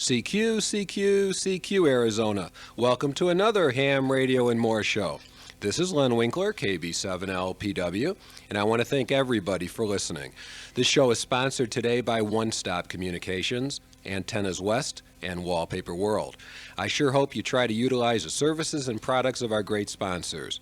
CQ, CQ, CQ, Arizona. Welcome to another Ham Radio and More show. This is Len Winkler, KB7LPW, and I want to thank everybody for listening. This show is sponsored today by One Stop Communications, Antennas West, and Wallpaper World. I sure hope you try to utilize the services and products of our great sponsors.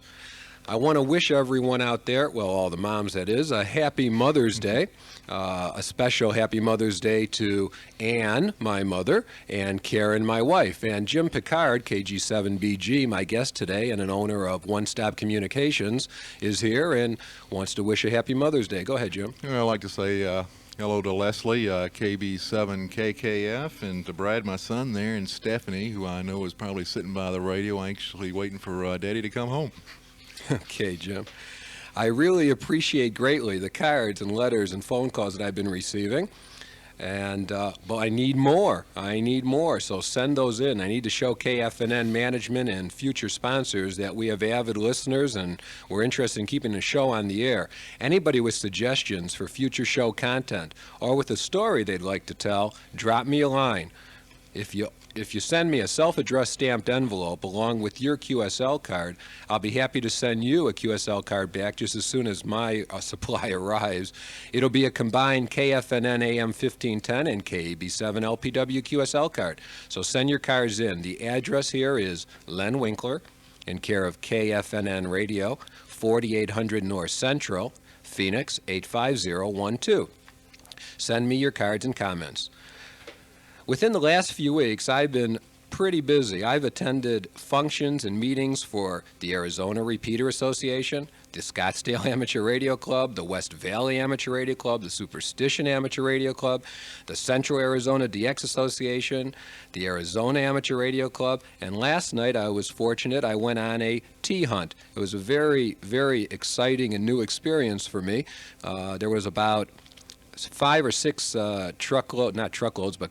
I want to wish everyone out there, well, all the moms that is, a happy Mother's Day. A special happy Mother's Day to Ann, my mother, and Karen, my wife, and Jim Packard, KG6BG, my guest today and an owner of One Stop Communications, is here and wants to wish a happy Mother's Day. Go ahead, Jim. I'd like to say hello to Leslie, KB7KKF, and to Brad, my son there, and Stephanie, who I know is probably sitting by the radio anxiously waiting for Daddy to come home. Okay, Jim. I really appreciate greatly the cards and letters and phone calls that I've been receiving, and but I need more. So send those in. I need to show KFNN management and future sponsors that we have avid listeners and we're interested in keeping the show on the air. Anybody with suggestions for future show content or with a story they'd like to tell, drop me a line. If you send me a self-addressed stamped envelope along with your QSL card, I'll be happy to send you a QSL card back just as soon as my supply arrives. It'll be a combined KFNN AM 1510 and KB7 LPW QSL card. So send your cards in. The address here is Len Winkler, in care of KFNN Radio, 4800 North Central, Phoenix 85012. Send me your cards and comments. Within the last few weeks, I've been pretty busy. I've attended functions and meetings for the Arizona Repeater Association, the Scottsdale Amateur Radio Club, the West Valley Amateur Radio Club, the Superstition Amateur Radio Club, the Central Arizona DX Association, the Arizona Amateur Radio Club, and last night I was fortunate. I went on a tea hunt. It was a very, very exciting and new experience for me. There was about 5 or 6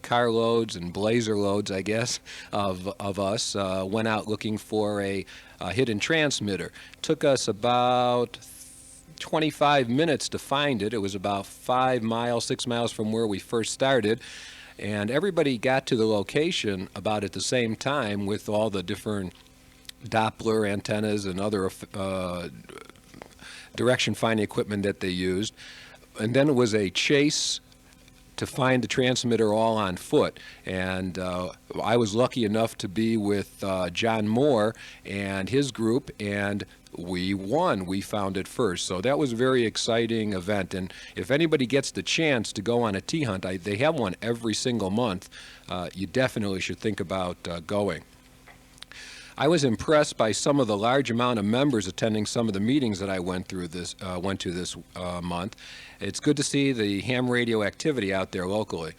carloads and blazer loads, I guess, of us went out looking for a hidden transmitter. Took us about 25 minutes to find it. It was about 6 miles from where we first started. And everybody got to the location about at the same time with all the different Doppler antennas and other direction finding equipment that they used. And then it was a chase to find the transmitter all on foot. And I was lucky enough to be with John Moore and his group, and we won. We found it first. So that was a very exciting event. And if anybody gets the chance to go on a tea hunt, they have one every single month, you definitely should think about going. I was impressed by some of the large amount of members attending some of the meetings that I went to this month. It's good to see the ham radio activity out there locally.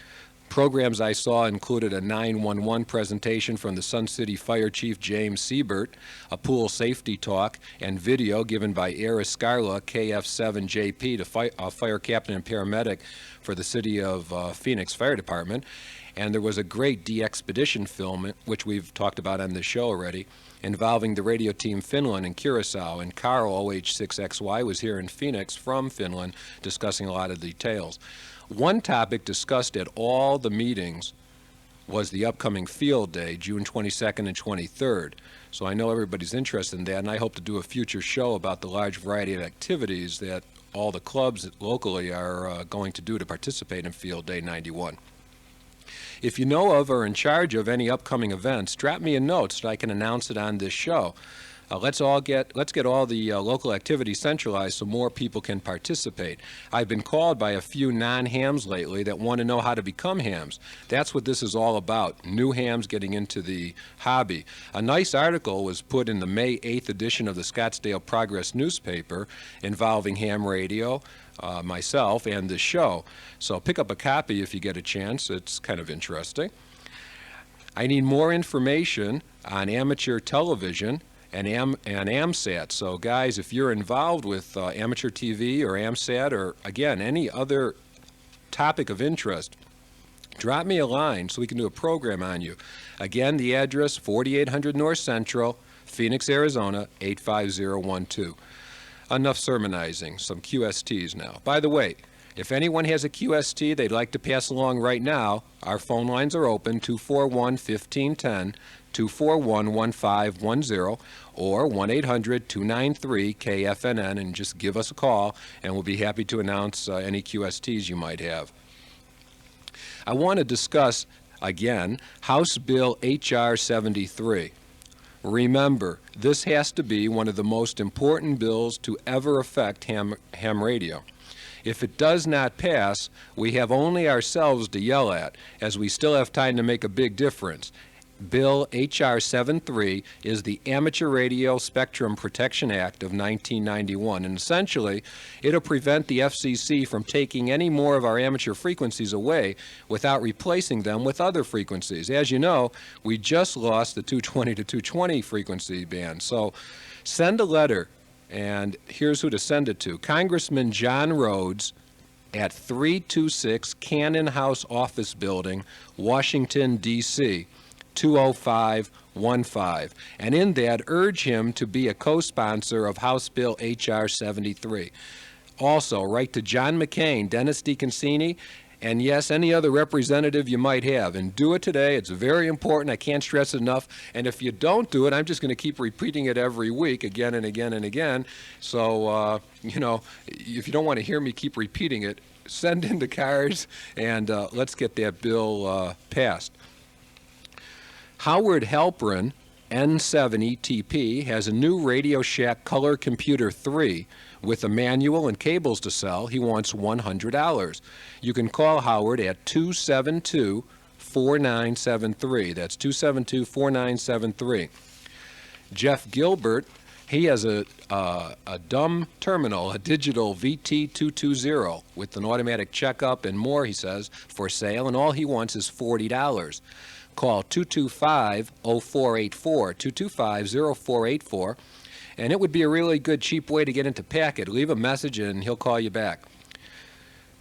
Programs I saw included a 911 presentation from the Sun City Fire Chief James Siebert, a pool safety talk and video given by Eris Scarla, KF7JP, the fire captain and paramedic for the City of Phoenix Fire Department. And there was a great de-expedition film, which we've talked about on this show already, involving the radio team Finland and Curacao. And Carl, OH6XY, was here in Phoenix from Finland discussing a lot of details. One topic discussed at all the meetings was the upcoming field day, June 22nd and 23rd. So I know everybody's interested in that, and I hope to do a future show about the large variety of activities that all the clubs locally are going to do to participate in Field Day 91. If you know of or are in charge of any upcoming events, drop me a note so that I can announce it on this show. Let's get all the local activities centralized so more people can participate. I've been called by a few non-hams lately that want to know how to become hams. That's what this is all about, new hams getting into the hobby. A nice article was put in the May 8th edition of the Scottsdale Progress newspaper involving ham radio, myself, and the show. So pick up a copy if you get a chance. It's kind of interesting. I need more information on amateur television and AMSAT. So guys, if you're involved with amateur TV or AMSAT or, again, any other topic of interest, drop me a line so we can do a program on you. Again, the address, 4800 North Central, Phoenix, Arizona, 85012. Enough sermonizing, some QSTs now. By the way, If anyone has a QST they'd like to pass along right now, our phone lines are open, 241-1510, 241-1510, or 1-800-293-KFNN, and just give us a call, and we'll be happy to announce any QSTs you might have. I want to discuss, again, House Bill H.R. 73. Remember, this has to be one of the most important bills to ever affect ham radio. If it does not pass, we have only ourselves to yell at, as we still have time to make a big difference. Bill H.R. 73 is the Amateur Radio Spectrum Protection Act of 1991, and essentially, it'll prevent the FCC from taking any more of our amateur frequencies away without replacing them with other frequencies. As you know, we just lost the 220 to 220 frequency band, so send a letter. And here's who to send it to. Congressman John Rhodes at 326 Cannon House Office Building, Washington, D.C., 20515. And in that, urge him to be a co-sponsor of House Bill H.R. 73. Also, write to John McCain, Dennis DeConcini, and yes, any other representative you might have. And do it today. It's very important. I can't stress it enough. And if you don't do it, I'm just going to keep repeating it every week, again and again and again. So, you know, if you don't want to hear me keep repeating it, send in the cards, and let's get that bill passed. Howard Halperin, N70TP, has a new Radio Shack Color Computer 3 with a manual and cables to sell. He wants $100. You can call Howard at 272-4973. That's 272-4973. Jeff Gilbert, he has a dumb terminal, a digital VT220 with an automatic checkup and more, he says, for sale, and all he wants is $40. Call 225-0484, 225-0484, and it would be a really good, cheap way to get into Packard. Leave a message and he'll call you back.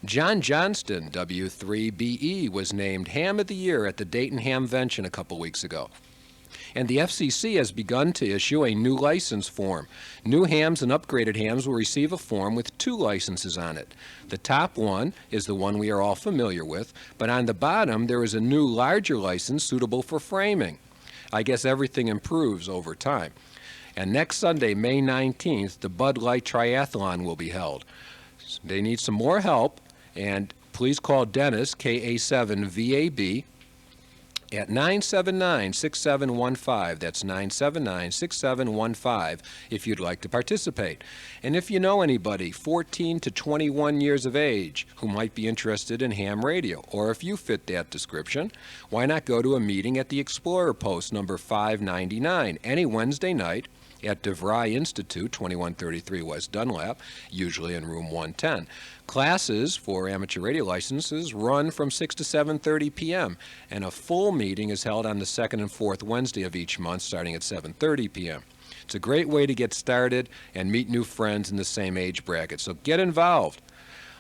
John Johnston, W3BE, was named Ham of the Year at the Dayton Hamvention a couple weeks ago. And the FCC has begun to issue a new license form. New hams and upgraded hams will receive a form with 2 licenses on it. The top one is the one we are all familiar with, but on the bottom there is a new larger license suitable for framing. I guess everything improves over time. And next Sunday, May 19th, the Bud Light Triathlon will be held. They need some more help, and please call Dennis, KA7VAB, at 979-6715. That's 979-6715 if you'd like to participate. And if you know anybody 14 to 21 years of age who might be interested in ham radio, or if you fit that description, why not go to a meeting at the Explorer Post number 599 any Wednesday night at DeVry Institute, 2133 West Dunlap, usually in room 110. Classes for amateur radio licenses run from 6 to 7:30 p.m., and a full meeting is held on the second and fourth Wednesday of each month, starting at 7:30 p.m. It's a great way to get started and meet new friends in the same age bracket, so get involved.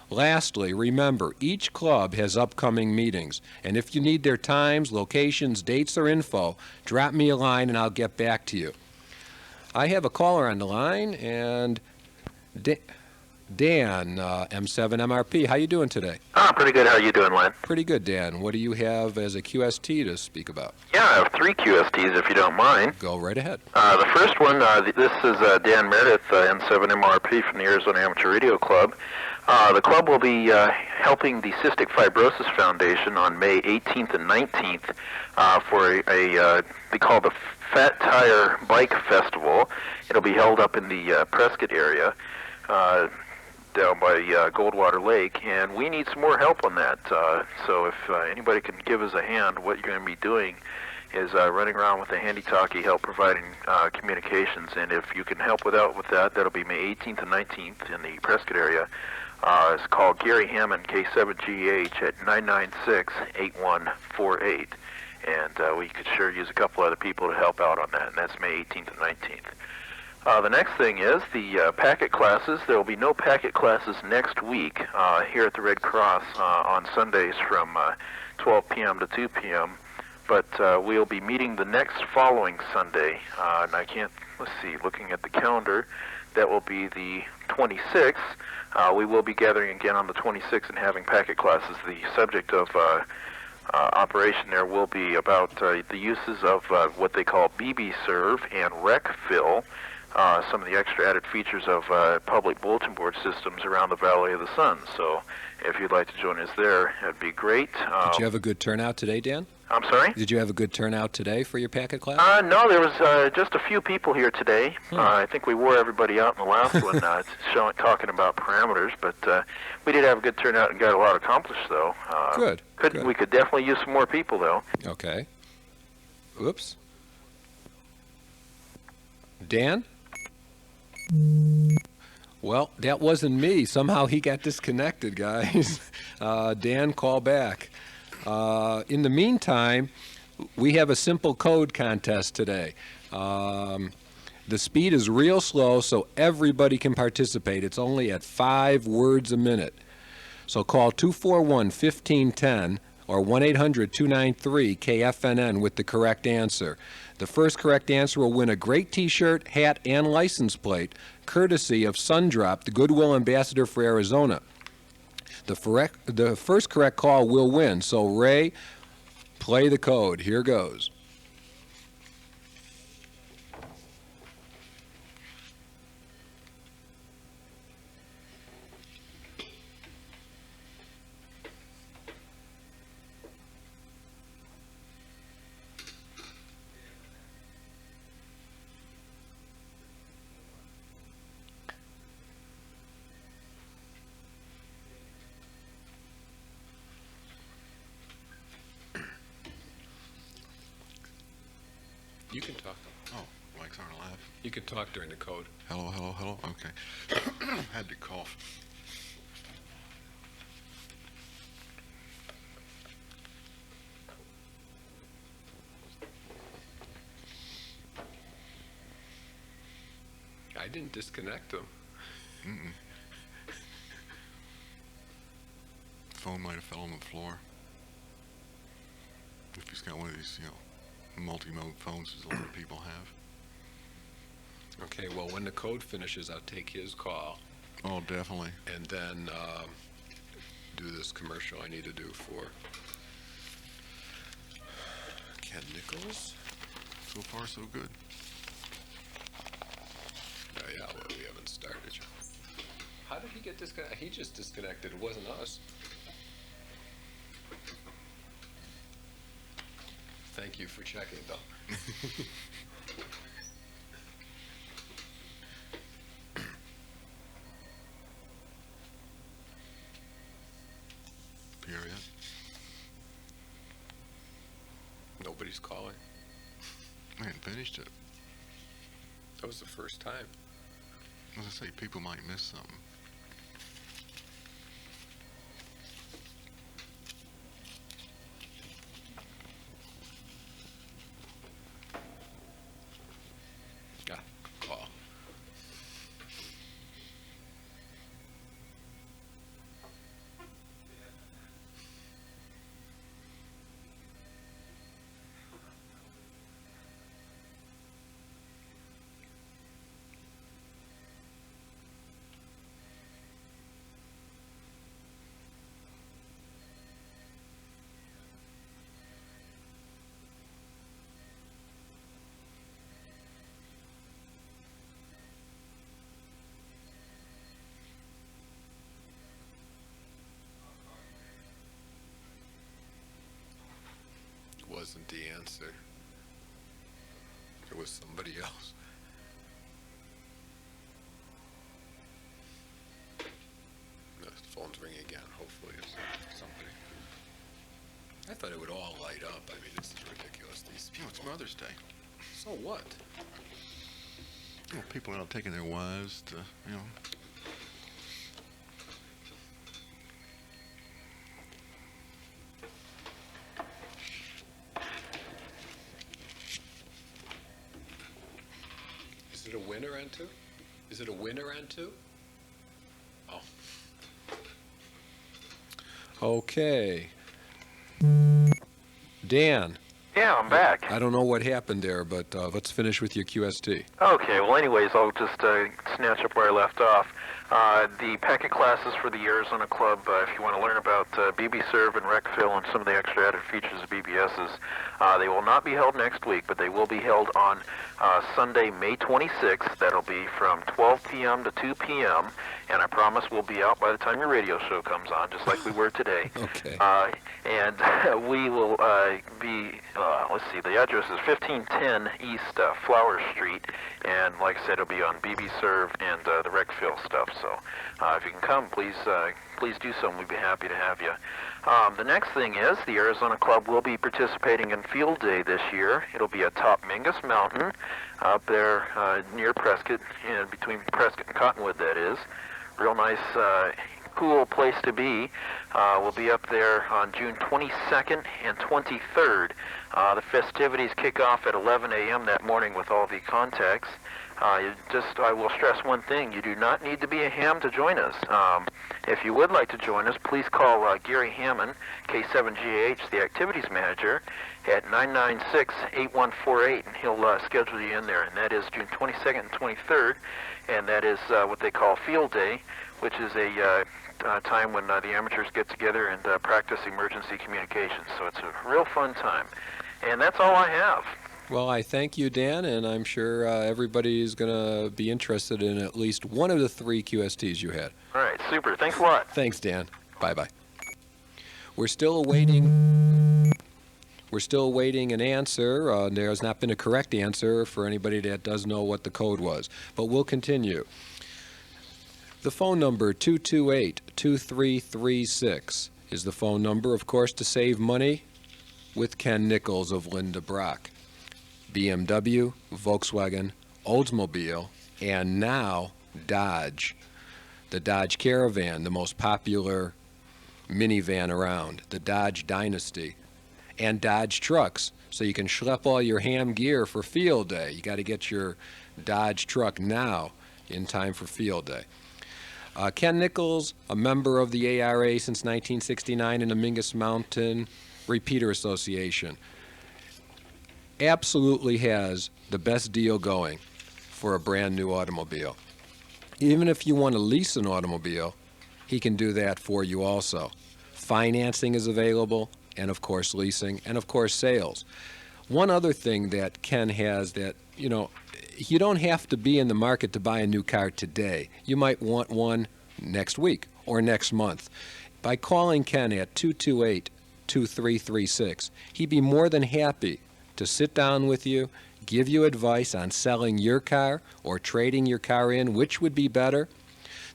Lastly, remember, each club has upcoming meetings, and if you need their times, locations, dates, or info, drop me a line and I'll get back to you. I have a caller on the line, and Dan, M7MRP. How you doing today? Pretty good. How you doing, Len? Pretty good, Dan. What do you have as a QST to speak about? Yeah, I have 3 QSTs, if you don't mind. Go right ahead. The first one, this is Dan Meredith, M7MRP from the Arizona Amateur Radio Club. The club will be helping the Cystic Fibrosis Foundation on May 18th and 19th for they call the Fat Tire Bike Festival. It'll be held up in the Prescott area, down by Goldwater Lake, and we need some more help on that. So if anybody can give us a hand, what you're going to be doing is running around with a handy-talkie, help providing communications, and if you can help with that, that'll be May 18th and 19th in the Prescott area. It's called Gary Hammond, K7GH, at 996-8148. And we could sure use a couple other people to help out on that, and that's May 18th and 19th. The next thing is the packet classes. There will be no packet classes next week here at the Red Cross on Sundays from 12 p.m. to 2 p.m., but we'll be meeting the next following Sunday, and I can't, let's see, looking at the calendar, that will be the 26th. We will be gathering again on the 26th and having packet classes. The subject of operation there will be about the uses of what they call BB serve and rec fill, some of the extra added features of public bulletin board systems around the Valley of the Sun. So if you'd like to join us there, that'd be great. Did you have a good turnout today, Dan? I'm sorry? Did you have a good turnout today for your packet class? No, there was just a few people here today. I think we wore everybody out in the last one, talking about parameters, but we did have a good turnout and got a lot accomplished, though. Good. We could definitely use some more people, though. Okay. Oops. Dan? Well, that wasn't me. Somehow he got disconnected, guys. Dan, call back. In the meantime, we have a simple code contest today. The speed is real slow, so everybody can participate. It's only at 5 words a minute. So call 241-1510 or 1-800-293-KFNN with the correct answer. The first correct answer will win a great T-shirt, hat, and license plate, courtesy of Sundrop, the Goodwill Ambassador for Arizona. The first correct call will win. So, Ray, play the code. Here goes. You can talk. Oh, mics aren't alive. You can talk during the code. Hello, hello, hello. Okay. Had to cough. I didn't disconnect them. Phone might have fell on the floor. If he's got one of these, multi-mode phones as a lot of people have. Okay, well, when the code finishes, I'll take his call Oh, definitely. and then do this commercial I need to do for Ken Nichols. So far, so good. Oh, yeah, well, we haven't started yet. How did he get disconnected? He just disconnected. It wasn't us. Thank you for checking, though. Period. Nobody's calling. I hadn't finished it. That was the first time. As I say, people might miss something. Call. Wasn't the answer. It was somebody else. The phone's ringing again. Hopefully it's somebody. I thought it would all light up. I mean, this is ridiculous. These people. It's Mother's Day. So what? People are out taking their wives to, Is it a winner on two? Is it a winner on two? Oh. Okay. Dan, Yeah, I'm back. I don't know what happened there, but let's finish with your QST. Okay, well anyways, I'll just snatch up where I left off. The packet classes for the Arizona Club, if you want to learn about BB Serve and Recfill and some of the extra added features of BBSs, they will not be held next week, but they will be held on Sunday, May 26th. That'll be from 12 p.m. to 2 p.m., and I promise we'll be out by the time your radio show comes on, just like we were today. Okay. And we will be, let's see, the address is 1510 East Flower Street, and like I said, it'll be on BB Serve and the Recfill stuff. So if you can come, please do so, and we'd be happy to have you. The next thing is the Arizona Club will be participating in Field Day this year. It'll be atop Mingus Mountain up there near Prescott, between Prescott and Cottonwood, that is. Real nice, cool place to be. We'll be up there on June 22nd and 23rd. The festivities kick off at 11 a.m. that morning with all the contacts. I will stress one thing. You do not need to be a ham to join us. If you would like to join us, please call Gary Hammond, K7GH, the activities manager, at 996-8148, and he'll schedule you in there. And that is June 22nd and 23rd, and that is what they call Field Day, which is a time when the amateurs get together and practice emergency communications. So it's a real fun time. And that's all I have. Well, I thank you, Dan, and I'm sure everybody is going to be interested in at least one of the 3 QSTs you had. All right, super. Thanks a lot. Thanks, Dan. Bye-bye. We're still awaiting an answer. There has not been a correct answer for anybody that does know what the code was, but we'll continue. The phone number 228-2336 is the phone number, of course, to save money with Ken Nichols of Linda Brock. BMW, Volkswagen, Oldsmobile, and now Dodge. The Dodge Caravan, the most popular minivan around, the Dodge Dynasty, and Dodge trucks, so you can schlep all your ham gear for Field Day. You got to get your Dodge truck now in time for Field Day. Ken Nichols, a member of the ARRL since 1969 in the Mingus Mountain Repeater Association, absolutely has the best deal going for a brand new automobile. Even if you want to lease an automobile, he can do that for you also. Financing is available, and of course leasing, and of course sales. One other thing that Ken has that, you don't have to be in the market to buy a new car today. You might want one next week or next month. By calling Ken at 228-2336, he'd be more than happy to sit down with you, give you advice on selling your car or trading your car in, which would be better.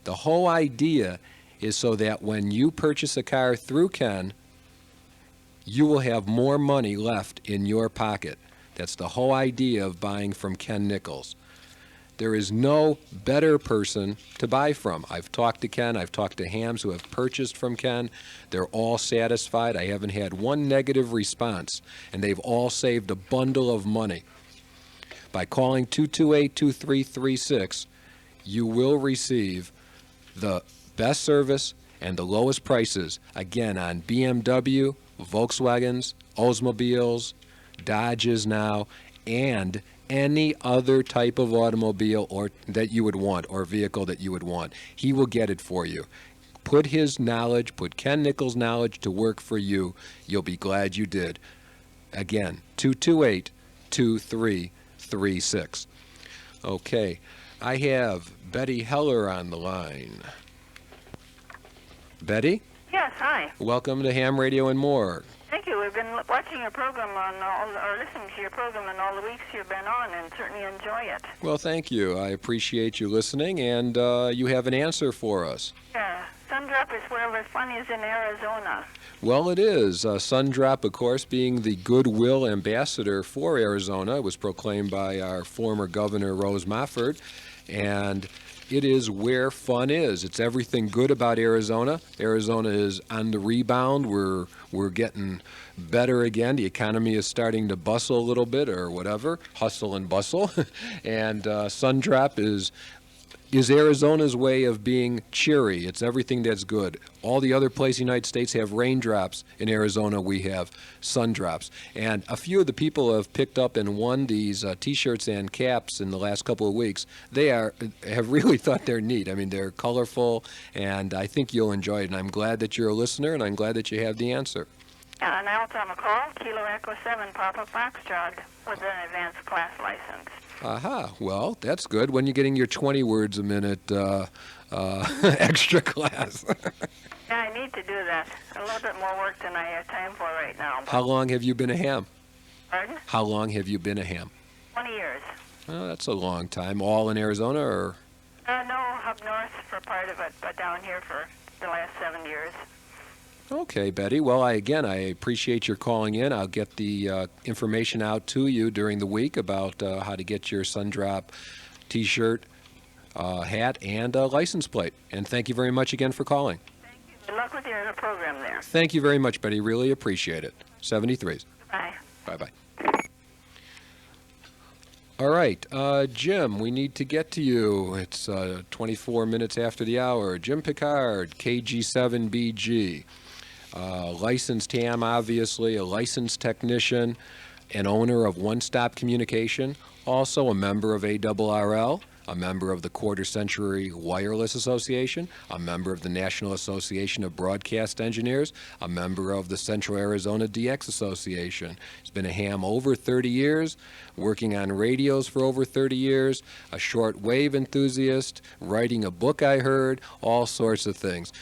The whole idea is so that when you purchase a car through Ken, you will have more money left in your pocket. That's the whole idea of buying from Ken Nichols. There is no better person to buy from. I've talked to Ken. I've talked to hams who have purchased from Ken. They're all satisfied. I haven't had one negative response, and they've all saved a bundle of money. By calling 228-2336, you will receive the best service and the lowest prices, again, on BMW, Volkswagens, Oldsmobiles, Dodges now, and any other type of automobile or that you would want or vehicle that you would want. He will get it for you. Put his knowledge, put Ken Nichols' knowledge to work for you. You'll be glad you did. Again, 228-2336. Okay, I have Betty Heller on the line. Betty? Yes, hi. Welcome to Ham Radio and More. Thank you. We've been watching your program or listening to your program on all the weeks you've been on, and certainly enjoy it. Well, thank you. I appreciate you listening, and you have an answer for us. Yeah, Sundrop is where the fun is in Arizona. Well, it is. Sundrop, of course, being the goodwill ambassador for Arizona, was proclaimed by our former governor, Rose Mofford, and it is where fun is. It's everything good about Arizona. Arizona is on the rebound. We're getting better again. The economy is starting to bustle a little bit or whatever, hustle and bustle. And Sundrop is is Arizona's way of being cheery. It's everything that's good. All the other places in the United States have raindrops. In Arizona, we have sun drops. And a few of the people have picked up and won these T-shirts and caps in the last couple of weeks. They have really thought they're neat. I mean, they're colorful, and I think you'll enjoy it. And I'm glad that you're a listener, and I'm glad that you have the answer. And I also have a call, Kilo Echo 7, Papa Foxtrot, with an advanced class license. Aha, well, that's good when you're getting your 20 words a minute extra class. Yeah, I need to do that. A little bit more work than I have time for right now. How long have you been a ham? Pardon? How long have you been a ham? 20 years. Oh, that's a long time. All in Arizona, or? No, up north for part of it, but down here for the last 7 years. Okay, Betty. Well, I appreciate your calling in. I'll get the information out to you during the week about how to get your Sundrop T-shirt, hat, and license plate. And thank you very much again for calling. Thank you. Good luck with your program there. Thank you very much, Betty. Really appreciate it. 73s. Bye. Bye-bye. All right, Jim, we need to get to you. It's 24 minutes after the hour. Jim Packard, KG6BG. Licensed ham, obviously, a licensed technician, an owner of One Stop Communication, also a member of ARRL, a member of the Quarter Century Wireless Association, a member of the National Association of Broadcast Engineers, a member of the Central Arizona DX Association. He's been a ham over 30 years, working on radios for over 30 years, a shortwave enthusiast, writing a book I heard, all sorts of things.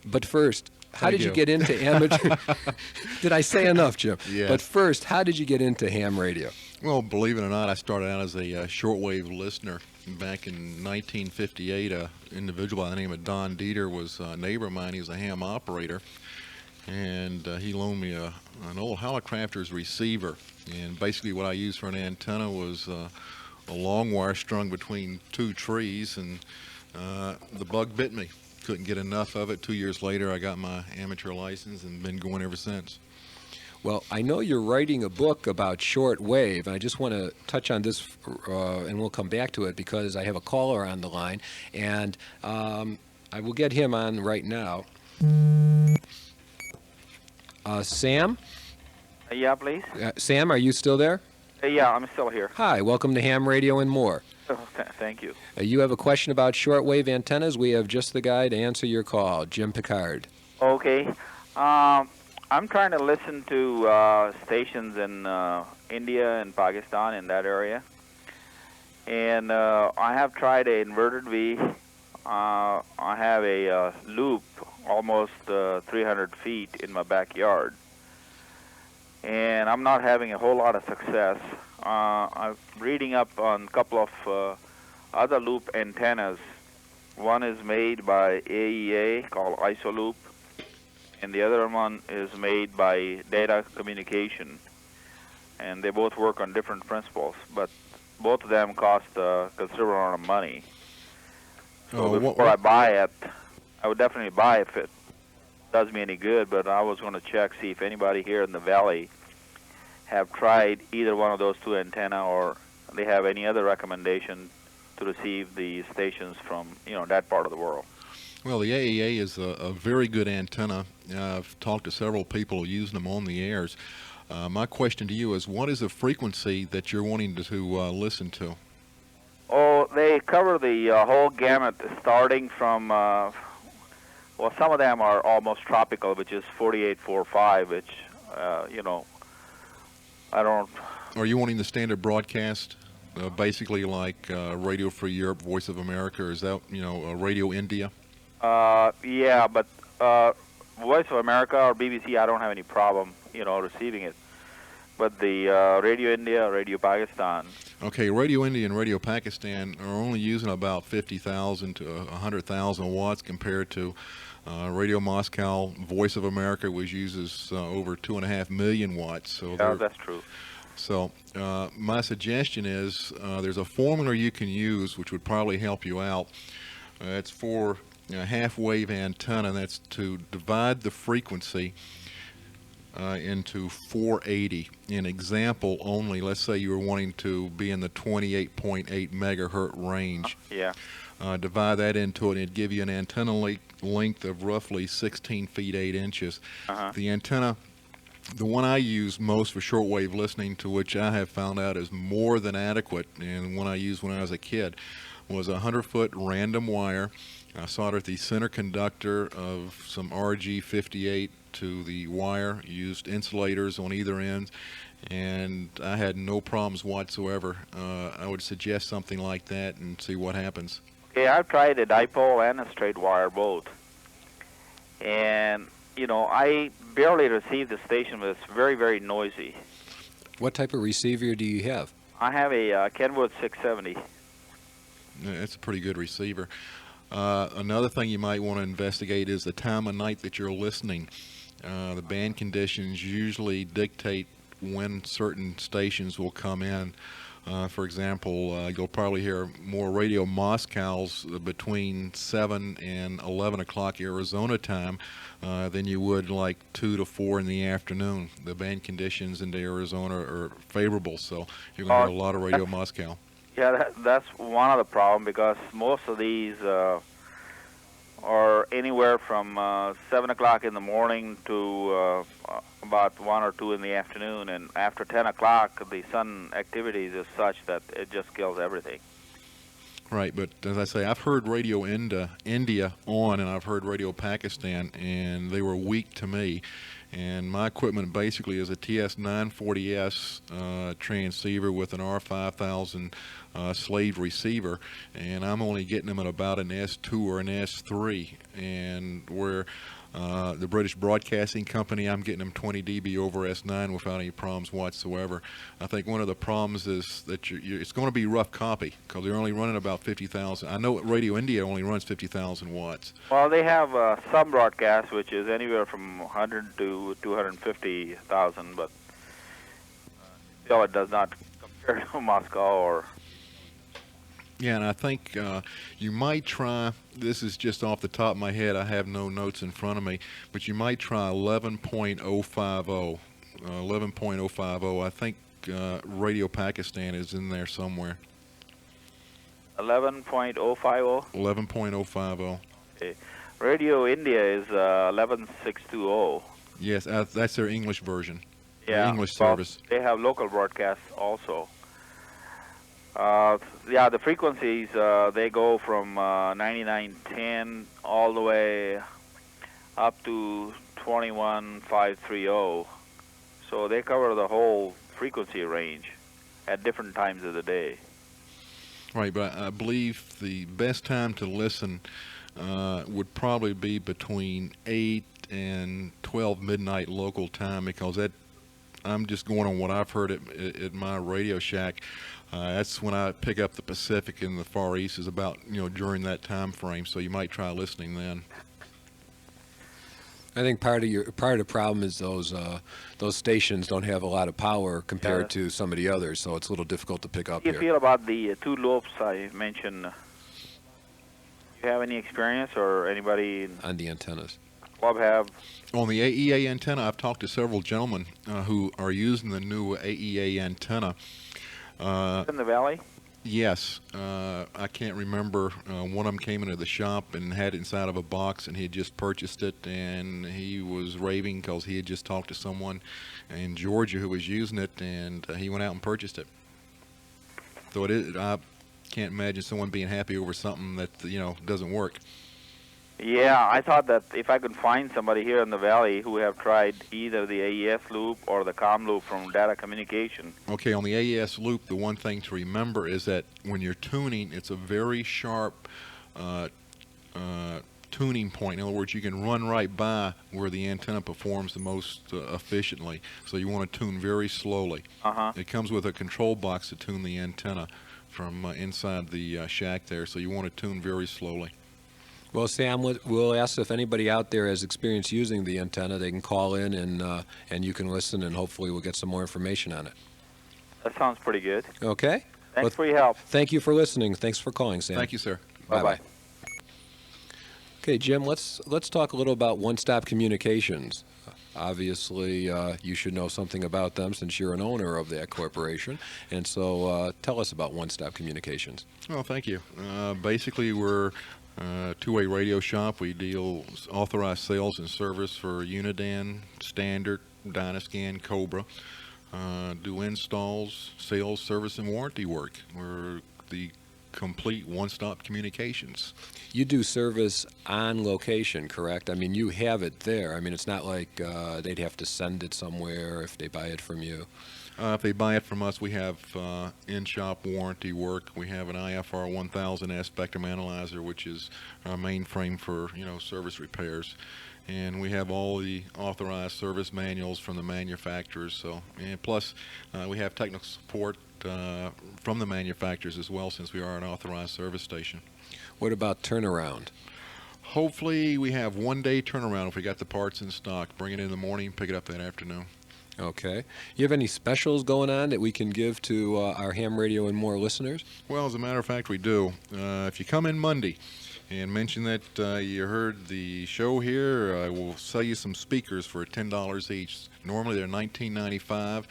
But first, how did you get into amateur? Did I say enough, Jim? Yeah. But first, how did you get into ham radio? Well, believe it or not, I started out as a shortwave listener back in 1958. An individual by the name of Don Dieter was a neighbor of mine. He was a ham operator, and he loaned me an old Hallicrafter's receiver. And basically what I used for an antenna was a long wire strung between two trees, and the bug bit me. Couldn't get enough of it. 2 years later, I got my amateur license and been going ever since. Well, I know you're writing a book about shortwave, and I just want to touch on this, and we'll come back to it because I have a caller on the line, and I will get him on right now. Sam? Yeah, please. Sam, are you still there? Yeah, I'm still here. Hi, welcome to Ham Radio and More. Oh, thank you. You have a question about shortwave antennas? We have just the guy to answer your call, Jim Packard. Okay. I'm trying to listen to stations in India and Pakistan, in that area. And I have tried an inverted V. I have a loop almost 300 feet in my backyard. And I'm not having a whole lot of success. I'm reading up on a couple of other loop antennas. One is made by AEA called IsoLoop, and the other one is made by Data Communication. And they both work on different principles, but both of them cost a considerable amount of money. So before I buy it, I would definitely buy it if it does me any good, but I was going to check, see if anybody here in the valley have tried either one of those two antenna, or they have any other recommendation to receive the stations from, that part of the world. Well, the AEA is a very good antenna. I've talked to several people using them on the airs. My question to you is, what is the frequency that you're wanting to listen to? Oh, they cover the whole gamut, starting from, some of them are almost tropical, which is 4845, which, I don't... Are you wanting the standard broadcast, basically like Radio Free Europe, Voice of America, or is that, Radio India? Yeah, but Voice of America or BBC, I don't have any problem, receiving it. But the Radio India, Radio Pakistan... Okay, Radio India and Radio Pakistan are only using about 50,000 to 100,000 watts compared to Radio Moscow. Voice of America, which uses over 2.5 million watts. So yeah, that's true. So my suggestion is there's a formula you can use which would probably help you out. It's for a half-wave antenna, and that's to divide the frequency into 480. In example only, let's say you were wanting to be in the 28.8 megahertz range. Yeah. Divide that into it, and it'd give you an antenna length of roughly 16 feet 8 inches. The antenna, the one I use most for shortwave listening, to which I have found out is more than adequate, and one I used when I was a kid, was a 100-foot random wire. I soldered the center conductor of some RG58 to the wire, used insulators on either end, and I had no problems whatsoever. I would suggest something like that and see what happens. Okay, I've tried a dipole and a straight wire both. And, you know, I barely receive the station, but it's very, very noisy. What type of receiver do you have? I have a Kenwood 670. It's a pretty good receiver. Another thing you might want to investigate is the time of night that you're listening. The band conditions usually dictate when certain stations will come in. For example, you'll probably hear more Radio Moscow's between 7 and 11 o'clock Arizona time than you would like 2 to 4 in the afternoon. The band conditions into Arizona are favorable, so you're going to hear a lot of Radio Moscow. Yeah, that's one of the problems, because most of these are anywhere from 7 o'clock in the morning to about 1 or 2 in the afternoon, and after 10 o'clock the sun activities is such that it just kills everything. Right, but as I say, I've heard Radio India on, and I've heard Radio Pakistan, and they were weak to me. And my equipment basically is a TS940S transceiver with an R5000 slave receiver, and I'm only getting them at about an S2 or an S3. And where the British Broadcasting Company, I'm getting them 20 dB over S9 without any problems whatsoever. I think one of the problems is that it's going to be rough copy, because they're only running about 50,000. I know Radio India only runs 50,000 watts. Well, they have some broadcast, which is anywhere from 100 to 250,000, but still it does not compare to Moscow or... Yeah, and I think you might try, this is just off the top of my head, I have no notes in front of me, but you might try 11.050. 11.050, I think Radio Pakistan is in there somewhere. 11.050? 11.050. Okay. Radio India is 11620. Yes, that's their English version. Yeah, their English well, service. They have local broadcasts also. Yeah, the frequencies, they go from 9910 all the way up to 21530. So they cover the whole frequency range at different times of the day. Right, but I believe the best time to listen would probably be between 8 and 12 midnight local time, because I'm just going on what I've heard at my Radio Shack. That's when I pick up the Pacific and the Far East is about, during that time frame. So you might try listening then. I think part of the problem is those stations don't have a lot of power compared to some of the others, so it's a little difficult to pick up How do here. you feel about the 2 loops I mentioned? Do you have any experience, or anybody On the antennas. club have? On the AEA antenna, I've talked to several gentlemen who are using the new AEA antenna. In the valley? Yes, I can't remember. One of them came into the shop and had it inside of a box, and he had just purchased it, and he was raving because he had just talked to someone in Georgia who was using it, and he went out and purchased it. So I can't imagine someone being happy over something that doesn't work. Yeah, I thought that if I could find somebody here in the valley who have tried either the AES loop or the COM loop from data communication. Okay, on the AES loop, the one thing to remember is that when you're tuning, it's a very sharp tuning point. In other words, you can run right by where the antenna performs the most efficiently. So you want to tune very slowly. It comes with a control box to tune the antenna from inside the shack there. So you want to tune very slowly. Well, Sam, we'll ask if anybody out there has experience using the antenna. They can call in and you can listen, and hopefully we'll get some more information on it. That sounds pretty good. Okay? Thanks for your help. Thank you for listening. Thanks for calling, Sam. Thank you, sir. Bye-bye. Okay, Jim, let's talk a little about one-stop communications. Obviously, you should know something about them since you're an owner of that corporation. And so tell us about One Stop Communications. Well, thank you. Basically, we're a two-way radio shop. We deal authorized sales and service for Unidan, Standard, Dynascan, Cobra. Do installs, sales, service, and warranty work. We're the complete one-stop communications. You do service on location, correct? I mean, you have it there. I mean, it's not like they'd have to send it somewhere if they buy it from you. If they buy it from us, we have in-shop warranty work. We have an IFR 1000S spectrum analyzer, which is our mainframe for service repairs, and we have all the authorized service manuals from the manufacturers. So, and plus, we have technical support from the manufacturers as well, since we are an authorized service station. What about turnaround? Hopefully, we have 1 day turnaround if we got the parts in stock. Bring it in the morning, pick it up that afternoon. Okay. You have any specials going on that we can give to our ham radio and more listeners? Well, as a matter of fact, we do. If you come in Monday and mention that you heard the show here, I will sell you some speakers for $10 each. Normally they're $19.95.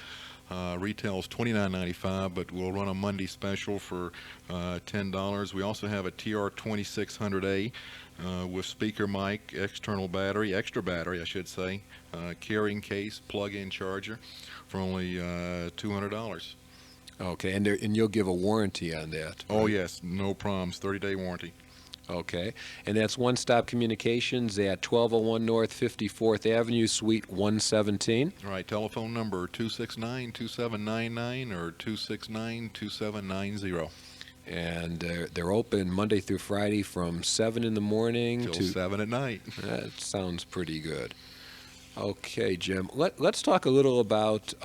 Retails $29.95, but we'll run a Monday special for $10. We also have a TR2600A with speaker mic, external battery, extra battery I should say, carrying case, plug-in charger for only $200. Okay, and you'll give a warranty on that? Oh yes, no problems, 30-day warranty. Okay, and that's One Stop Communications at 1201 North 54th Avenue, Suite 117. All right, telephone number 269-2799 or 269-2790. And they're open Monday through Friday from 7 in the morning Till to 7 at night. That sounds pretty good. Okay, Jim, let's talk a little about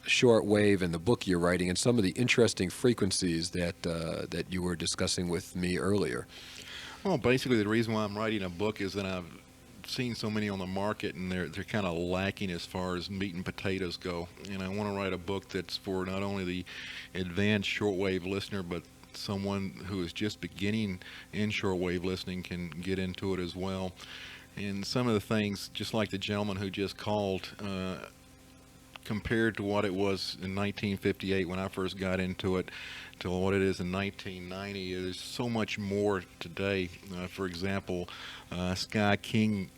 shortwave and the book you're writing and some of the interesting frequencies that you were discussing with me earlier. Well, basically the reason why I'm writing a book is that I've seen so many on the market and they're kind of lacking as far as meat and potatoes go. And I want to write a book that's for not only the advanced shortwave listener, but someone who is just beginning in shortwave listening can get into it as well. And some of the things, just like the gentleman who just called, compared to what it was in 1958 when I first got into it to what it is in 1990, there's so much more today. For example, Sky King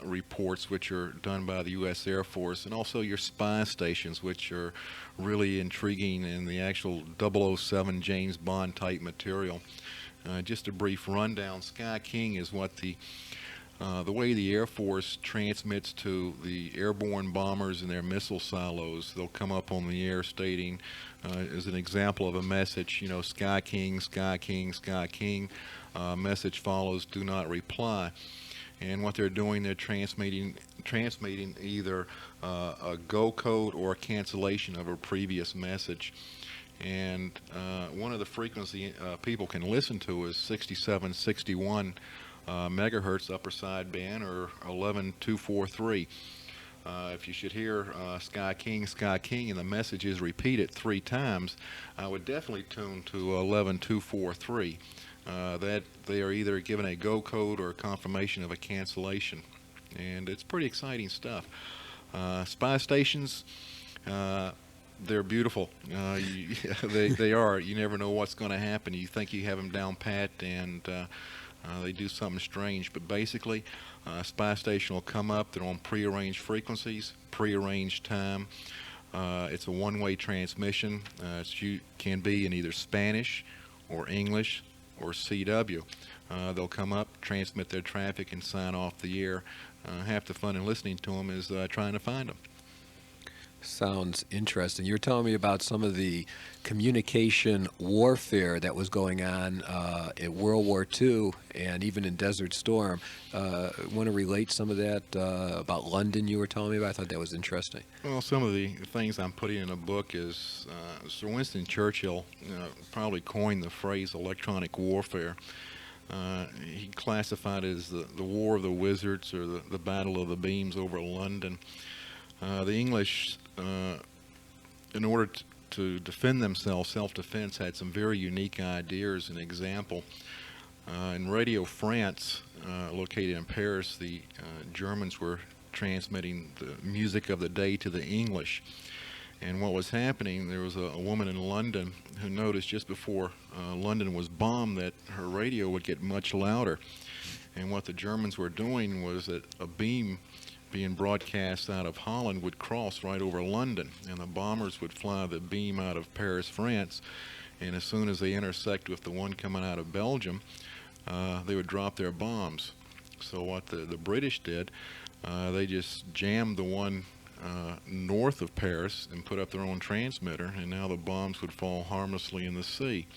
reports, which are done by the U.S. Air Force, and also your spy stations, which are really intriguing in the actual 007 James Bond type material. Just a brief rundown, Sky King is what the way the Air Force transmits to the airborne bombers and their missile silos. They'll come up on the air stating, as an example of a message, Sky King, Sky King, Sky King. Message follows, do not reply. And what they're doing, they're transmitting either a go code or a cancellation of a previous message. And one of the frequency people can listen to is 6761 megahertz upper sideband, or 11243. If you should hear Sky King, and the message is repeated 3 times, I would definitely tune to 11243. That they are either given a go code or a confirmation of a cancellation, and it's pretty exciting stuff. Spy stations, they're beautiful. They are. You never know what's going to happen. You think you have them down pat, and they do something strange. But basically, a spy station will come up. They're on prearranged frequencies, prearranged time. It's a one-way transmission. It can be in either Spanish or English or CW. They'll come up, transmit their traffic, and sign off the air. Half the fun in listening to them is trying to find them. Sounds interesting. You were telling me about some of the communication warfare that was going on in World War II and even in Desert Storm. Want to relate some of that about London you were telling me about? I thought that was interesting. Well, some of the things I'm putting in a book is Sir Winston Churchill probably coined the phrase electronic warfare. He classified it as the War of the Wizards, or the Battle of the Beams over London. The English, in order to defend themselves, self-defense, had some very unique ideas. An example, in Radio France, located in Paris, the Germans were transmitting the music of the day to the English. And what was happening, there was a woman in London who noticed just before London was bombed that her radio would get much louder. And what the Germans were doing was that a beam being broadcast out of Holland would cross right over London, and the bombers would fly the beam out of Paris, France, and as soon as they intersect with the one coming out of Belgium, they would drop their bombs. So what the British did, they just jammed the one north of Paris and put up their own transmitter, and now the bombs would fall harmlessly in the sea.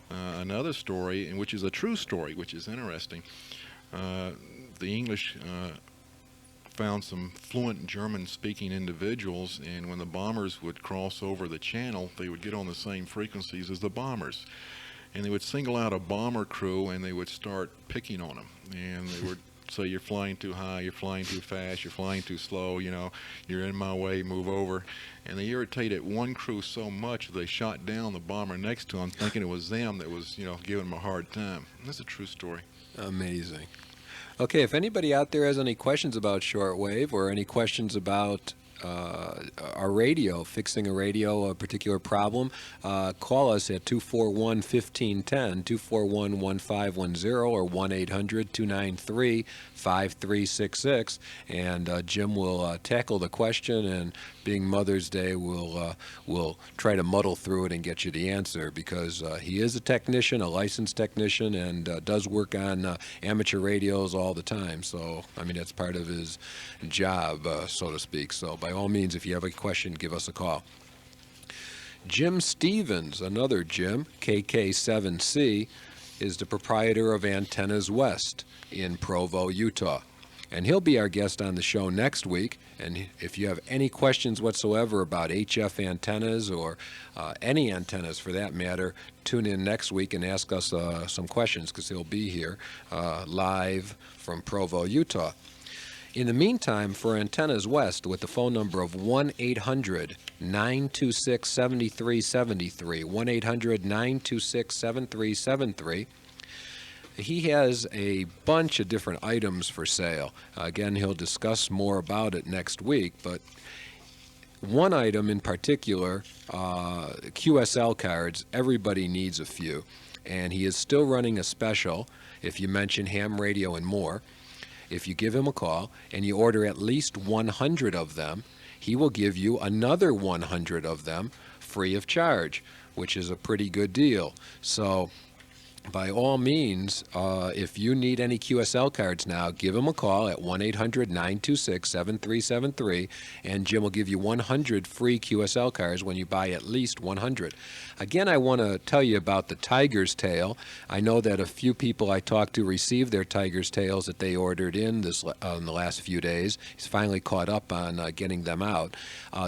Another story, and which is a true story, which is interesting, the English found some fluent German-speaking individuals, and when the bombers would cross over the channel, they would get on the same frequencies as the bombers. And they would single out a bomber crew, and they would start picking on them. And they would say, you're flying too high, you're flying too fast, you're flying too slow, you know, you're in my way, move over. And they irritated one crew so much that they shot down the bomber next to them, thinking it was them that was, you know, giving them a hard time. That's a true story. Amazing. Okay, if anybody out there has any questions about shortwave or any questions about our radio, fixing a radio, a particular problem, call us at 241-1510, 241-1510, or 1-800-293-5366, and Jim will tackle the question, and being Mother's Day, we'll try to muddle through it and get you the answer, because he is a technician, a licensed technician, and does work on amateur radios all the time. So, I mean, that's part of his job, so to speak. So, by all means, if you have a question, give us a call. Jim Stevens, another Jim, KK7C, is the proprietor of Antennas West in Provo, Utah. And he'll be our guest on the show next week. And if you have any questions whatsoever about HF antennas or any antennas for that matter, tune in next week and ask us some questions, because he'll be here live from Provo, Utah. In the meantime, for Antennas West, with the phone number of 1-800-926-7373, 1-800-926-7373, he has a bunch of different items for sale. Again, he'll discuss more about it next week, but one item in particular, QSL cards, everybody needs a few, and he is still running a special if you mention ham radio and more. If you give him a call and you order at least 100 of them, he will give you another 100 of them free of charge, which is a pretty good deal. So by all means, if you need any QSL cards now, give him a call at 1-800-926-7373, and Jim will give you 100 free QSL cards when you buy at least 100. Again, I want to tell you about the Tiger's Tail. I know that a few people I talked to received their Tiger's Tails that they ordered in the last few days. He's finally caught up on getting them out.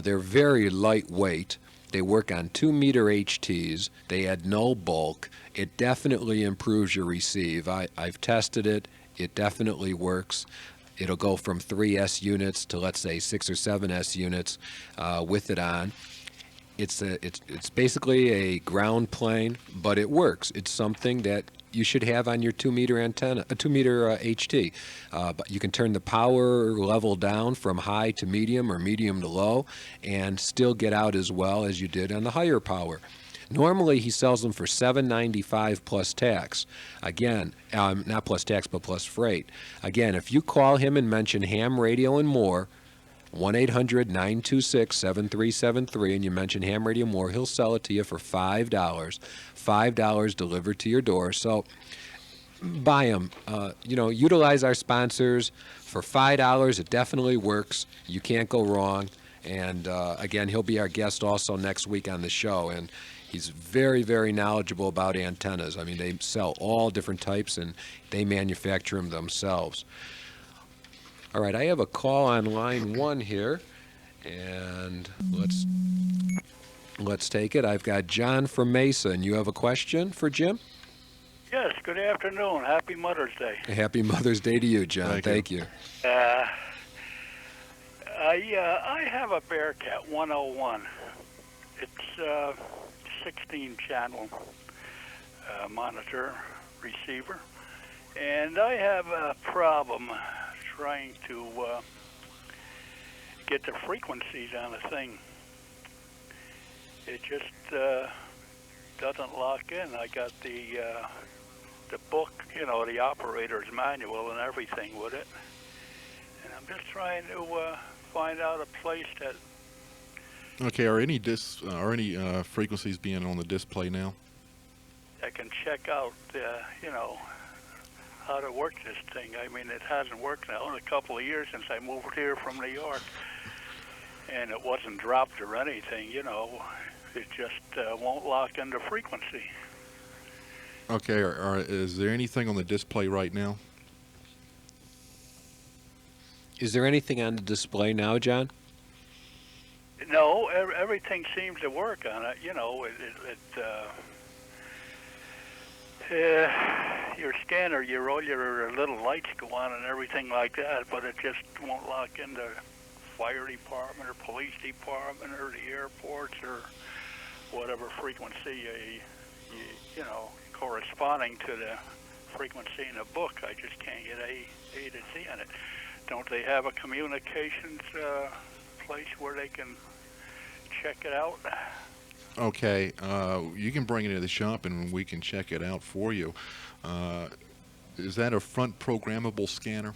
They're very lightweight. They work on 2-meter HTs. They add no bulk. It definitely improves your receive. I've tested it. It definitely works. It'll go from 3 S units to, let's say, 6 or 7 S units with it on. It's basically a ground plane, but it works. It's something that you should have on your 2-meter antenna, a 2-meter HT. But you can turn the power level down from high to medium or medium to low and still get out as well as you did on the higher power. Normally, he sells them for $7.95 plus tax. Again, not plus tax, but plus freight. Again, if you call him and mention ham radio and more, 1-800-926-7373, and you mention ham radio and more, he'll sell it to you for $5. $5 delivered to your door. So buy them. Utilize our sponsors. For $5, it definitely works. You can't go wrong. And again, he'll be our guest also next week on the show. And he's very, very knowledgeable about antennas. I mean, they sell all different types, and they manufacture them themselves. All right, I have a call on line 1 here, and let's take it. I've got John from Mesa, and you have a question for Jim? Yes, good afternoon. Happy Mother's Day. Happy Mother's Day to you, John. Thank you. I have a Bearcat 101. It's 16-channel monitor receiver, and I have a problem trying to get the frequencies on the thing. It just doesn't lock in. I got the book, you know, the operator's manual and everything with it. And I'm just trying to find out a place that... Okay, are any frequencies being on the display now? I can check out, you know, how to work this thing. I mean, it hasn't worked now in a couple of years since I moved here from New York. And it wasn't dropped or anything, you know. It just won't lock into frequency. Okay, is there anything on the display right now? Is there anything on the display now, John? No, everything seems to work on it. You know, your scanner, all your little lights go on and everything like that, but it just won't lock into fire department or police department or the airports or whatever frequency, you know, corresponding to the frequency in the book. I just can't get A to Z on it. Don't they have a communications place where they can check it out? Okay, you can bring it into the shop and we can check it out for you. Is that a front programmable scanner?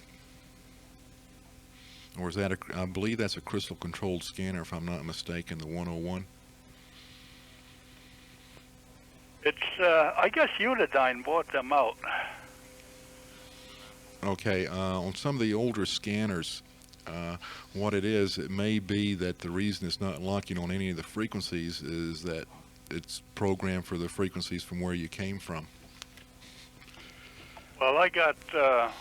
Or is that I believe that's a crystal controlled scanner if I'm not mistaken, the 101? It's, I guess Unidyne bought them out. Okay, on some of the older scanners, what it may be that the reason it's not locking on any of the frequencies is that it's programmed for the frequencies from where you came from. Well, I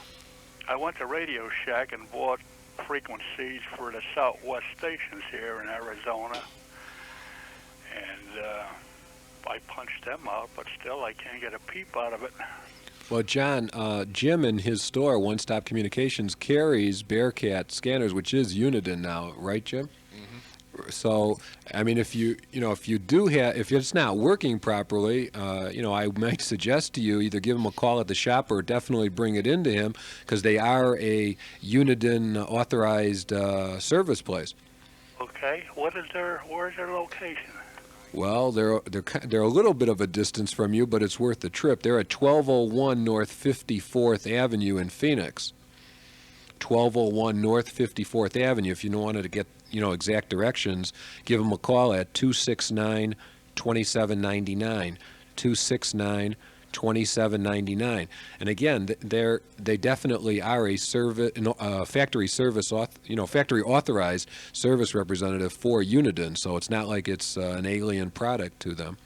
went to Radio Shack and bought frequencies for the Southwest stations here in Arizona, and I punched them out, but still I can't get a peep out of it. Well, John, Jim in his store, One Stop Communications, carries Bearcat scanners, which is Unidyne now, right, Jim? Mm-hmm. So, I mean, if it's not working properly, you know, I might suggest to you either give him a call at the shop or definitely bring it into him, because they are a Unidyne authorized service place. Okay, where's their location? Well, they're a little bit of a distance from you, but it's worth the trip. They're at 1201 North 54th Avenue in Phoenix. 1201 North 54th Avenue. If you wanted to get, you know, exact directions, give them a call at 269-2799. 269-2799. And again, they definitely are a factory service, factory authorized service representative for Unidyne. So it's not like it's an alien product to them.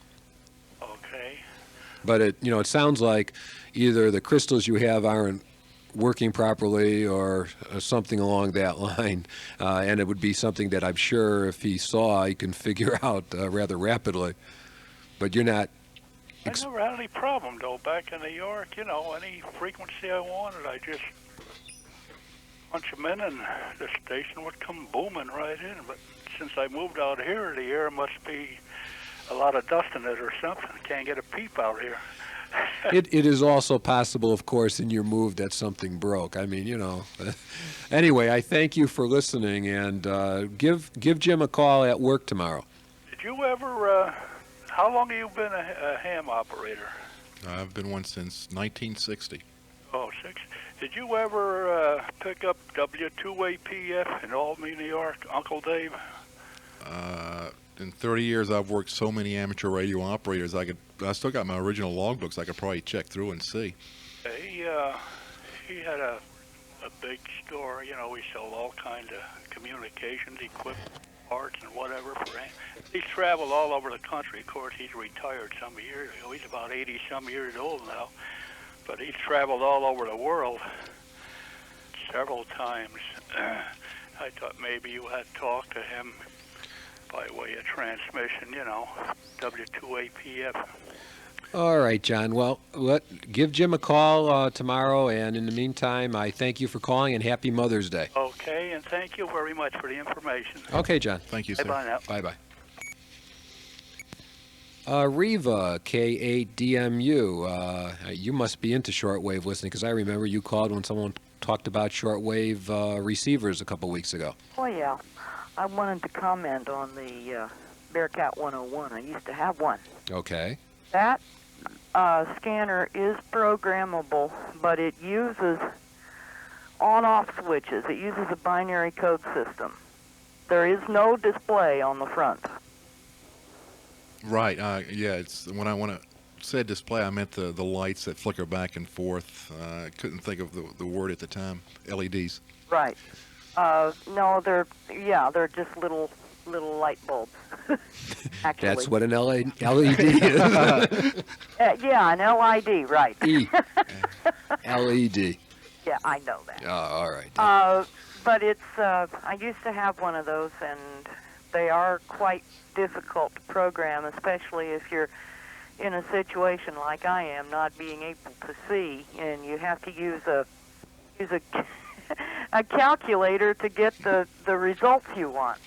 Okay. But it sounds like either the crystals you have aren't working properly or something along that line, and it would be something that I'm sure if he saw, he can figure out rather rapidly. But you're not. I never had any problem, though, back in New York. You know, any frequency I wanted, I just punch them in and the station would come booming right in. But since I moved out here, the air must be a lot of dust in it or something. Can't get a peep out here. It is also possible, of course, in your move that something broke. I mean, you know. Anyway, I thank you for listening, and give Jim a call at work tomorrow. Did you ever... how long have you been a ham operator? I've been one since 1960. Oh, 6. Did you ever pick up W2APF in Albany, New York, Uncle Dave? In 30 years, I've worked so many amateur radio operators. I still got my original logbooks. I could probably check through and see. He had a big store. You know, we sell all kinds of communications equipment, parts, and whatever for him. He's traveled all over the country. Of course, he's retired some years ago. He's about 80-some years old now. But he's traveled all over the world several times. I thought maybe you had talked to him by way of transmission, you know, W2APF. All right, John. Well, give Jim a call tomorrow, and in the meantime, I thank you for calling, and happy Mother's Day. Okay, and thank you very much for the information. Okay, John. Thank you, sir. Bye-bye now. Bye-bye. Riva, K8DMU, you must be into shortwave listening, because I remember you called when someone talked about shortwave receivers a couple weeks ago. Oh, yeah. I wanted to comment on the Bearcat 101. I used to have one. Okay. That scanner is programmable, but it uses on-off switches. It uses a binary code system. There is no display on the front. Right. Yeah. It's when I said display, I meant the lights that flicker back and forth. I couldn't think of the word at the time. LEDs. Right. No, they're just little light bulbs. Actually. That's what an LED is. Yeah, an LID, right. LED. Yeah, I know that. All right. But it's, I used to have one of those, and they are quite difficult to program, especially if you're in a situation like I am, not being able to see, and you have to use a a calculator to get the results you want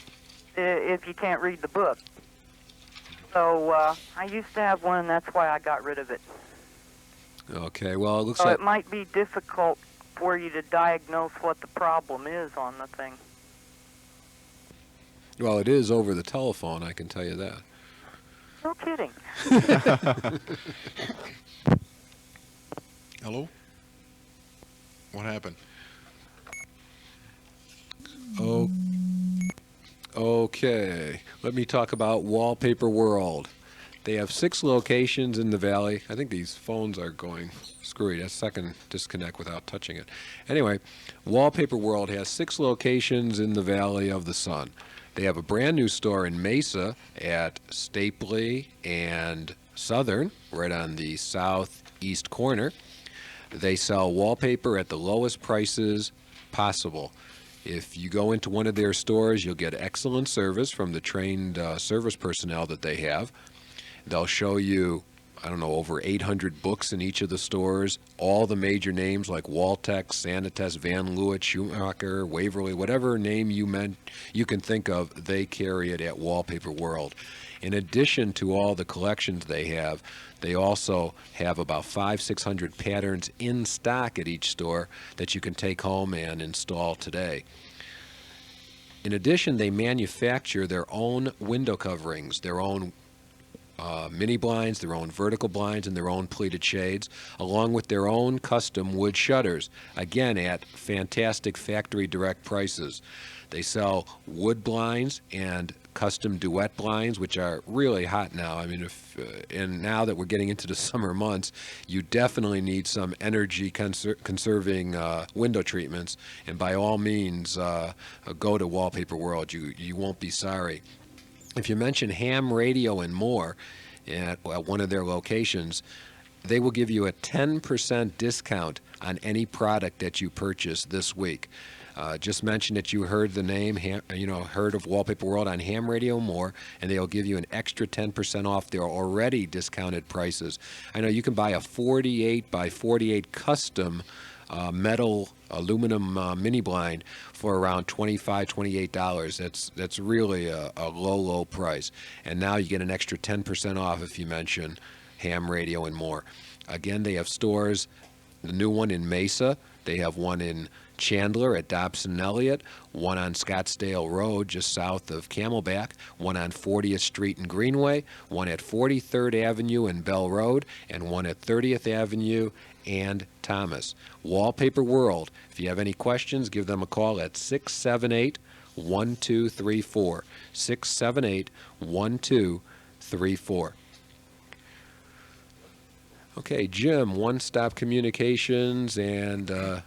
if you can't read the book. So I used to have one, and that's why I got rid of it. Okay, well, it looks So like... it might be difficult for you to diagnose what the problem is on the thing. Well, it is over the telephone, I can tell you that. No kidding. Hello? What happened? Oh, okay. Let me talk about Wallpaper World. They have 6 locations in the valley. I think these phones are going screwy. That's second disconnect without touching it. Anyway, Wallpaper World has 6 locations in the Valley of the Sun. They have a brand new store in Mesa at Stapley and Southern, right on the southeast corner. They sell wallpaper at the lowest prices possible. If you go into one of their stores, you'll get excellent service from the trained service personnel that they have. They'll show you, I don't know, over 800 books in each of the stores, all the major names like Waltex, Sanitas, Van Leeuwen, Schumacher, Waverly, whatever name you can think of, they carry it at Wallpaper World. In addition to all the collections they also have about 500-600 patterns in stock at each store that you can take home and install today. In addition, they manufacture their own window coverings, their own mini blinds, their own vertical blinds, and their own pleated shades, along with their own custom wood shutters, again at fantastic factory direct prices. They sell wood blinds and custom duet blinds, which are really hot now. I mean, and now that we're getting into the summer months, you definitely need some energy conserving window treatments, and by all means, go to Wallpaper World. You won't be sorry. If you mention ham radio and more at one of their locations, they will give you a 10% discount on any product that you purchase this week. Just mention that you heard the name, heard of Wallpaper World on ham radio more, and they'll give you an extra 10% off their already discounted prices. I know you can buy a 48 by 48 custom metal aluminum mini blind for around $25, $28. That's really a low price. And now you get an extra 10% off if you mention ham radio and more. Again, they have stores, the new one in Mesa. They have one in Chandler at Dobson and Elliott, one on Scottsdale Road just south of Camelback, one on 40th Street and Greenway, one at 43rd Avenue and Bell Road, and one at 30th Avenue and Thomas. Wallpaper World. If you have any questions, give them a call at 678-1234. 678-1234. Okay, Jim, One Stop Communications and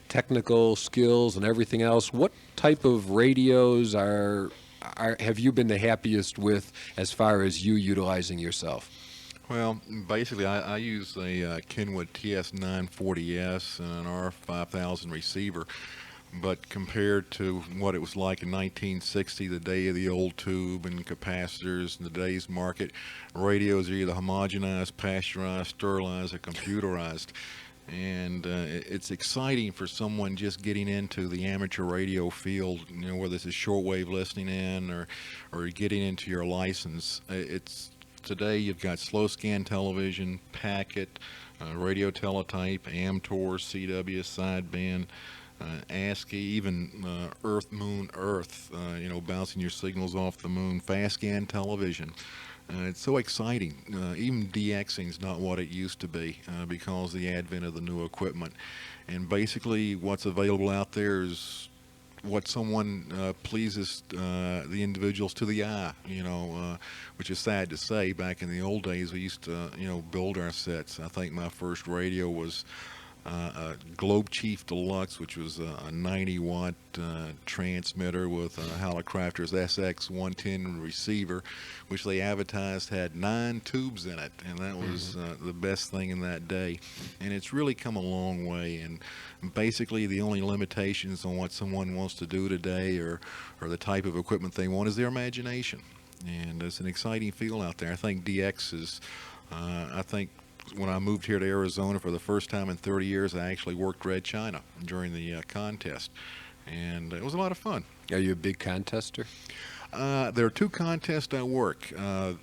technical skills and everything else. What type of radios have you been the happiest with as far as you utilizing yourself? Well, basically, I use a Kenwood TS940S and an R5000 receiver. But compared to what it was like in 1960, the day of the old tube and capacitors in today's market, radios are either homogenized, pasteurized, sterilized, or computerized. And it's exciting for someone just getting into the amateur radio field, whether this is shortwave listening in or getting into your license. It's Today you've got slow scan television, packet, radio teletype, AMTOR, CW, sideband, ASCII, even Earth, Moon, Earth, bouncing your signals off the moon, fast scan television. It's so exciting. Even DXing is not what it used to be because of the advent of the new equipment. And basically what's available out there is what someone pleases the individuals to the eye, which is sad to say. Back in the old days, we used to, build our sets. I think my first radio was a Globe Chief Deluxe, which was a 90-watt transmitter with a Hallicrafter's SX110 receiver, which they advertised had 9 tubes in it, and that was the best thing in that day. And it's really come a long way, and basically the only limitations on what someone wants to do today or the type of equipment they want is their imagination. And it's an exciting field out there. I think DX is, when I moved here to Arizona for the first time in 30 years, I actually worked Red China during the contest, and it was a lot of fun. Are you a big contester? There are 2 contests I work. The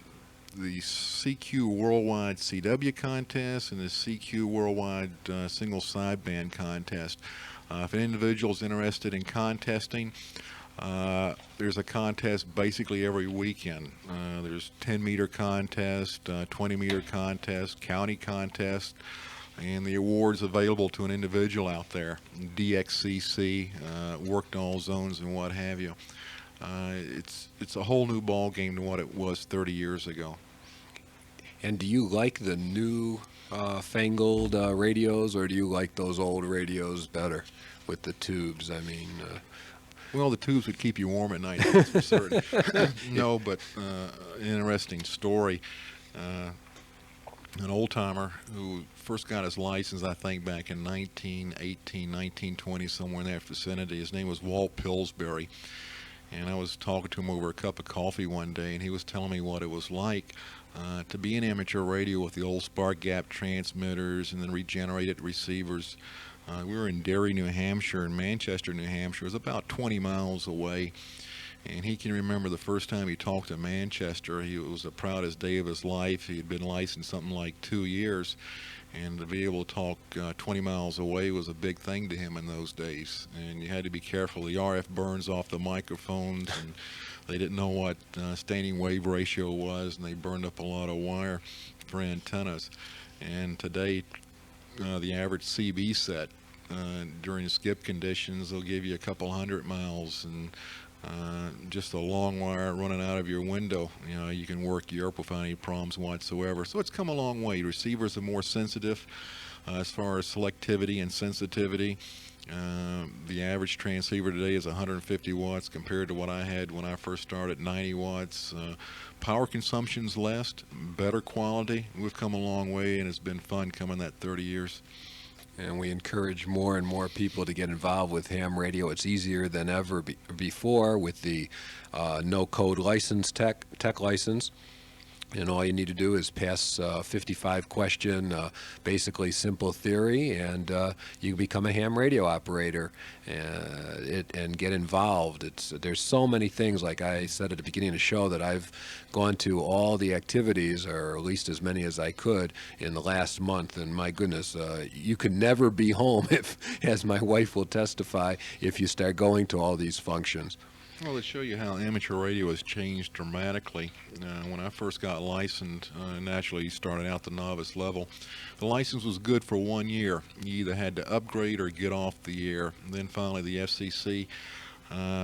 CQ Worldwide CW contest and the CQ Worldwide Single Sideband contest. If an individual is interested in contesting, there's a contest basically every weekend. There's 10-meter contest, 20-meter contest, county contest, and the awards available to an individual out there. DXCC, worked all zones and what have you. It's a whole new ball game to what it was 30 years ago. And do you like the new fangled radios, or do you like those old radios better with the tubes? I mean, well, the tubes would keep you warm at night, that's for certain. No, but an interesting story. An old-timer who first got his license, I think, back in 1918, 1920, somewhere in that vicinity. His name was Walt Pillsbury. And I was talking to him over a cup of coffee one day, and he was telling me what it was like to be in amateur radio with the old spark gap transmitters and then regenerated receivers. We were in Derry, New Hampshire, and Manchester, New Hampshire. It was about 20 miles away. And he can remember the first time he talked to Manchester. It was the proudest day of his life. He had been licensed something like 2 years. And to be able to talk 20 miles away was a big thing to him in those days. And you had to be careful. The RF burns off the microphones, and they didn't know what standing wave ratio was, and they burned up a lot of wire for antennas. And today, the average CB set during skip conditions, they'll give you a couple 100 miles, and just a long wire running out of your window, you can work Europe without any problems whatsoever. So it's come a long way. Receivers are more sensitive as far as selectivity and sensitivity. The average transceiver today is 150 watts compared to what I had when I first started, 90 watts. Power consumption's less, better quality. We've come a long way, and it's been fun coming that 30 years. And we encourage more and more people to get involved with ham radio. It's easier than ever before with the no-code license, tech license. And all you need to do is pass 55-question, basically simple theory, and you become a ham radio operator and get involved. There's so many things, like I said at the beginning of the show, that I've gone to all the activities, or at least as many as I could, in the last month. And my goodness, you can never be home, as my wife will testify, if you start going to all these functions. Well, to show you how amateur radio has changed dramatically, when I first got licensed, naturally you started out the novice level. The license was good for 1 year. You either had to upgrade or get off the air. And then finally the FCC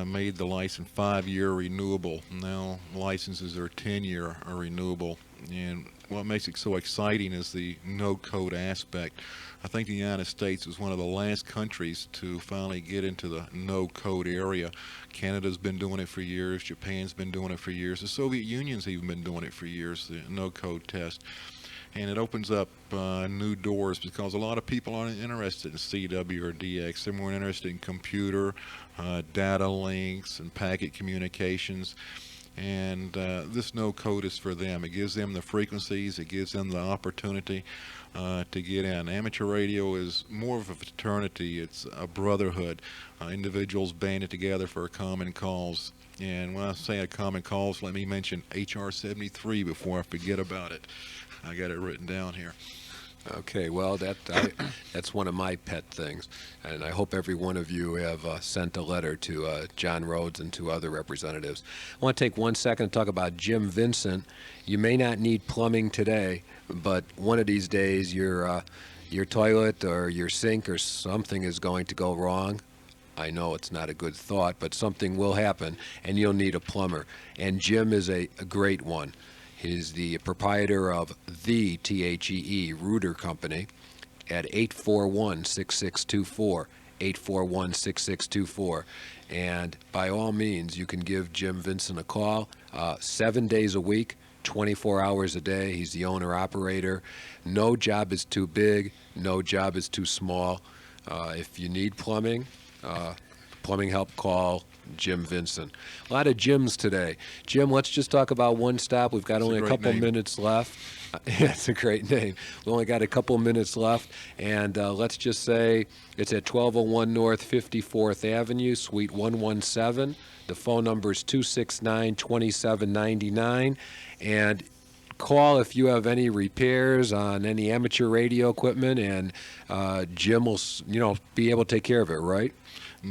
made the license 5-year renewable. Now licenses are 10-year renewable. And what makes it so exciting is the no-code aspect. I think the United States was one of the last countries to finally get into the no-code area. Canada's been doing it for years. Japan's been doing it for years. The Soviet Union's even been doing it for years, the no-code test. And it opens up new doors, because a lot of people aren't interested in CW or DX. They're more interested in computer, data links, and packet communications. And this no code is for them. It gives them the frequencies, it gives them the opportunity to get in. Amateur radio is more of a fraternity, it's a brotherhood. Individuals banded together for a common cause. And when I say a common cause, let me mention HR 73 before I forget about it. I got it written down here. Okay, well, that's one of my pet things, and I hope every one of you have sent a letter to John Rhodes and to other representatives. I want to take 1 second to talk about Jim Vincent. You may not need plumbing today, but one of these days your toilet or your sink or something is going to go wrong. I know it's not a good thought, but something will happen, and you'll need a plumber. And Jim is a great one. He's the proprietor of the THEE Rooter Company at 841-6624, 841-6624. And by all means, you can give Jim Vincent a call 7 days a week, 24 hours a day. He's the owner-operator. No job is too big. No job is too small. If you need plumbing help, call Jim Vincent. A lot of Jims today. Jim, let's just talk about One Stop. We've got only a couple minutes left. It's a great name. We only got a couple minutes left, and let's just say it's at 1201 North 54th Avenue, Suite 117. The phone number is 269-2799, and call if you have any repairs on any amateur radio equipment, and Jim will, be able to take care of it, right?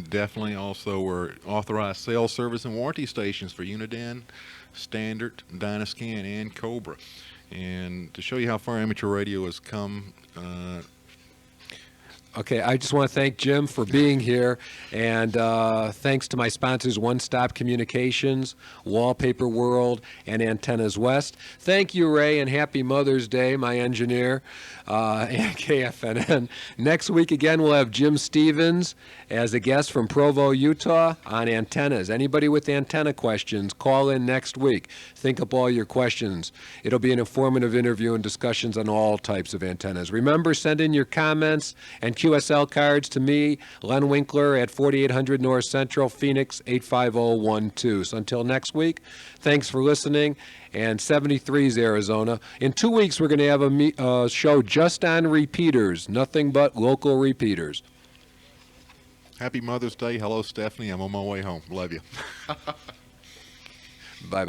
Definitely. Also, we're authorized sales, service, and warranty stations for Unidan, Standard, Dynascan, and Cobra. And to show you how far amateur radio has come, okay, I just want to thank Jim for being here, and thanks to my sponsors, One Stop Communications, Wallpaper World, and Antennas West. Thank you, Ray, and happy Mother's Day, my engineer, and KFNN. Next week, again, we'll have Jim Stevens as a guest from Provo, Utah, on antennas. Anybody with antenna questions, call in next week. Think up all your questions. It'll be an informative interview and discussions on all types of antennas. Remember, send in your comments and QSL cards to me, Len Winkler, at 4800 North Central, Phoenix, 85012. So until next week, thanks for listening. And 73's Arizona. In 2 weeks, we're going to have a show just on repeaters, nothing but local repeaters. Happy Mother's Day. Hello, Stephanie. I'm on my way home. Love you. Bye-bye.